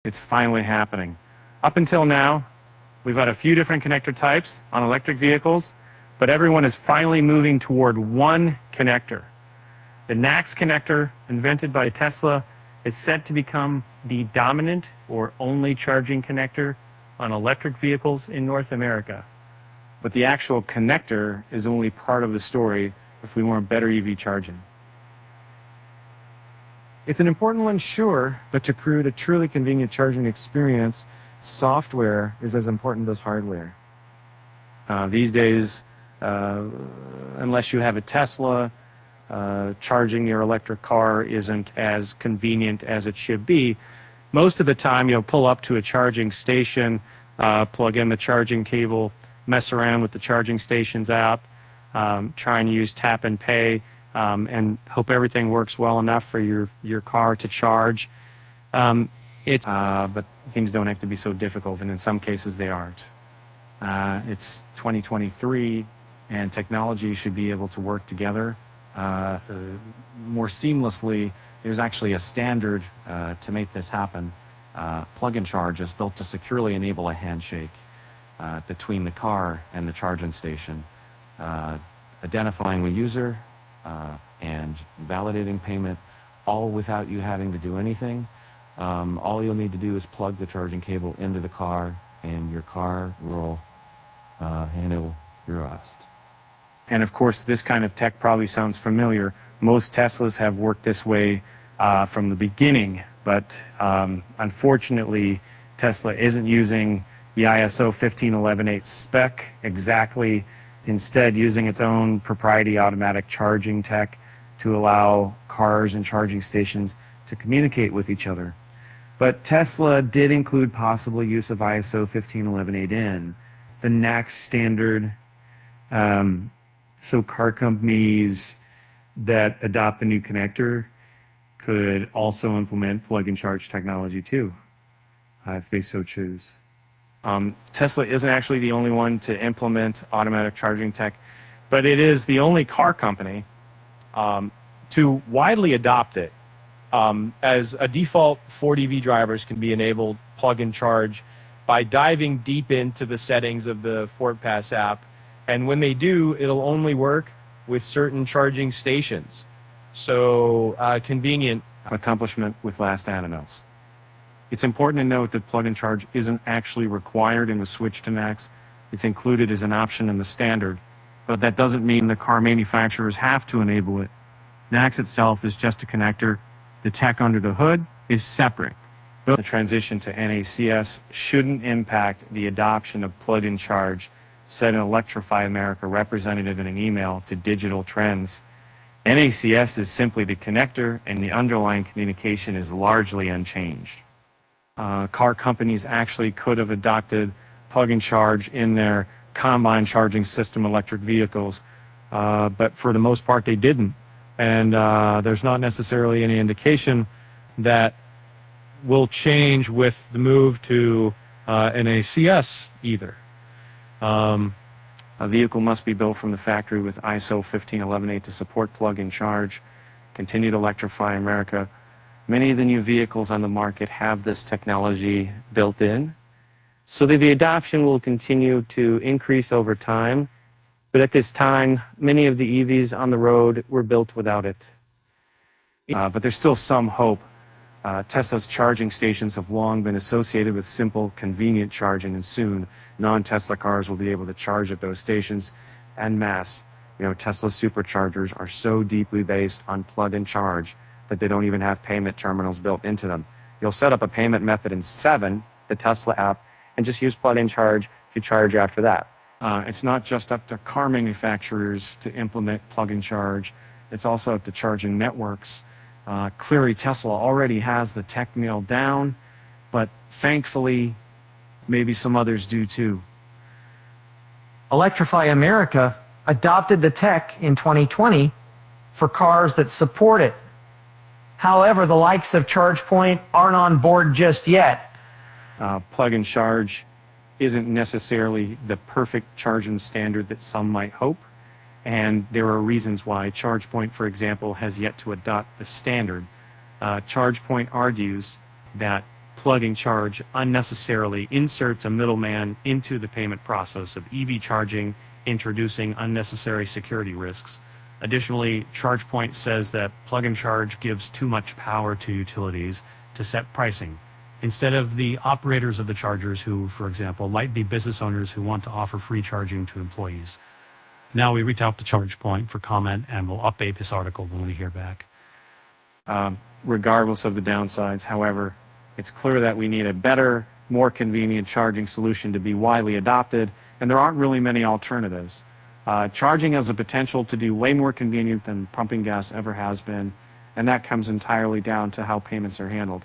It's finally happening. Up until now, we've had a few different connector types on electric vehicles, but everyone is finally moving toward one connector. The NACS connector, invented by Tesla, is set to become the dominant or only charging connector on electric vehicles in North America. But the actual connector is only part of the story if we want better EV charging. It's an important one, sure, but to create a truly convenient charging experience, software is as important as hardware. These days, unless you have a Tesla, charging your electric car isn't as convenient as it should be. Most of the time, you'll pull up to a charging station, plug in the charging cable, mess around with the charging stations app, try and use tap and pay, and hope everything works well enough for your car to charge. But things don't have to be so difficult, and in some cases they aren't. It's 2023, and technology should be able to work together more seamlessly. There's actually a standard to make this happen. Plug and Charge is built to securely enable a handshake between the car and the charging station, identifying the user and validating payment, all without you having to do anything. All you'll need to do is plug the charging cable into the car, and your car will handle your rest. And of course, this kind of tech probably sounds familiar. Most Teslas have worked this way from the beginning, but unfortunately, Tesla isn't using the ISO 15118 spec exactly, instead using its own proprietary automatic charging tech to allow cars and charging stations to communicate with each other. But Tesla did include possible use of ISO 15118N, the NACS standard, so car companies that adopt the new connector could also implement plug and charge technology too, if they so choose. Tesla isn't actually the only one to implement automatic charging tech, but it is the only car company to widely adopt it. As a default, Ford EV drivers can be enabled plug and charge by diving deep into the settings of the Ford Pass app. And when they do, it'll only work with certain charging stations. So convenient accomplishment with last animals. It's important to note that plug and charge isn't actually required in the switch to NACS. It's included as an option in the standard, but that doesn't mean the car manufacturers have to enable it. NACS itself is just a connector. The tech under the hood is separate. The transition to NACS shouldn't impact the adoption of plug and charge, said an Electrify America representative in an email to Digital Trends. NACS is simply the connector, and the underlying communication is largely unchanged. Car companies actually could have adopted plug and charge in their combine charging system electric vehicles, but for the most part they didn't. And there's not necessarily any indication that will change with the move to NACS either. A vehicle must be built from the factory with ISO 15118 to support plug and charge. Continue to electrify America. Many of the new vehicles on the market have this technology built in, so that the adoption will continue to increase over time. But at this time, many of the EVs on the road were built without it. But there's still some hope. Tesla's charging stations have long been associated with simple, convenient charging, and soon non-Tesla cars will be able to charge at those stations en masse. Tesla superchargers are so deeply based on plug and charge that they don't even have payment terminals built into them. You'll set up a payment method in 7, the Tesla app, and just use plug and charge to charge after that. It's not just up to car manufacturers to implement plug and charge. It's also up to charging networks. Clearly, Tesla already has the tech nailed down, but thankfully, maybe some others do too. Electrify America adopted the tech in 2020 for cars that support it. However, the likes of ChargePoint aren't on board just yet. Plug and charge isn't necessarily the perfect charging standard that some might hope, and there are reasons why. ChargePoint, for example, has yet to adopt the standard. ChargePoint argues that Plug and Charge unnecessarily inserts a middleman into the payment process of EV charging, introducing unnecessary security risks. Additionally, ChargePoint says that Plug and Charge gives too much power to utilities to set pricing, instead of the operators of the chargers who, for example, might be business owners who want to offer free charging to employees. Now we reach out to ChargePoint for comment, and we'll update this article when we hear back. Regardless of the downsides, however, it's clear that we need a better, more convenient charging solution to be widely adopted, and there aren't really many alternatives. Charging has the potential to be way more convenient than pumping gas ever has been, and that comes entirely down to how payments are handled.